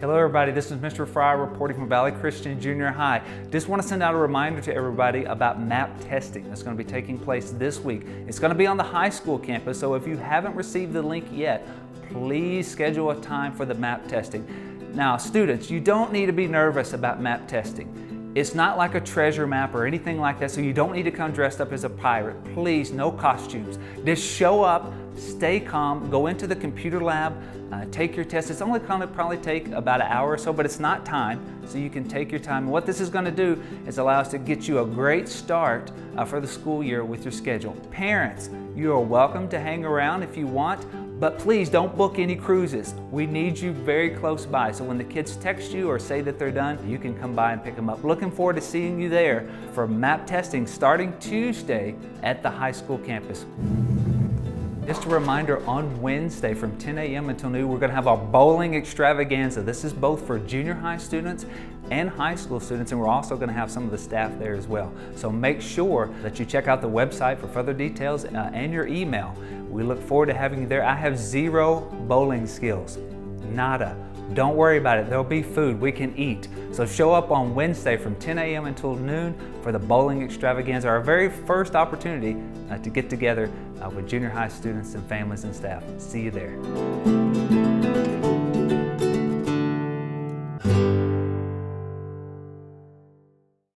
Hello everybody, this is Mr. Fryar reporting from Valley Christian Junior High. Just want to send out a reminder to everybody about MAP testing that's going to be taking place this week. It's going to be on the high school campus, so if you haven't received the link yet, please schedule a time for the MAP testing. Now students, you don't need to be nervous about MAP testing. It's not like a treasure map or anything like that, so you don't need to come dressed up as a pirate. Please, no costumes. Just show up, stay calm, go into the computer lab, take your test. It's only going to probably take about an hour or so, but it's not time, so you can take your time. And what this is going to do is allow us to get you a great start for the school year with your schedule. Parents, you are welcome to hang around if you want, but please don't book any cruises. We need you very close by, so when the kids text you or say that they're done, you can come by and pick them up. Looking forward to seeing you there for MAP testing starting Tuesday at the high school campus. Just a reminder, on Wednesday from 10 a.m. until noon, we're going to have our bowling extravaganza. This is both for junior high students and high school students, and we're also going to have some of the staff there as well. So make sure that you check out the website for further details and your email. We look forward to having you there. I have zero bowling skills, nada. Don't worry about it, there'll be food, we can eat. So show up on Wednesday from 10 a.m. until noon for the bowling extravaganza, our very first opportunity to get together with junior high students and families and staff. See you there.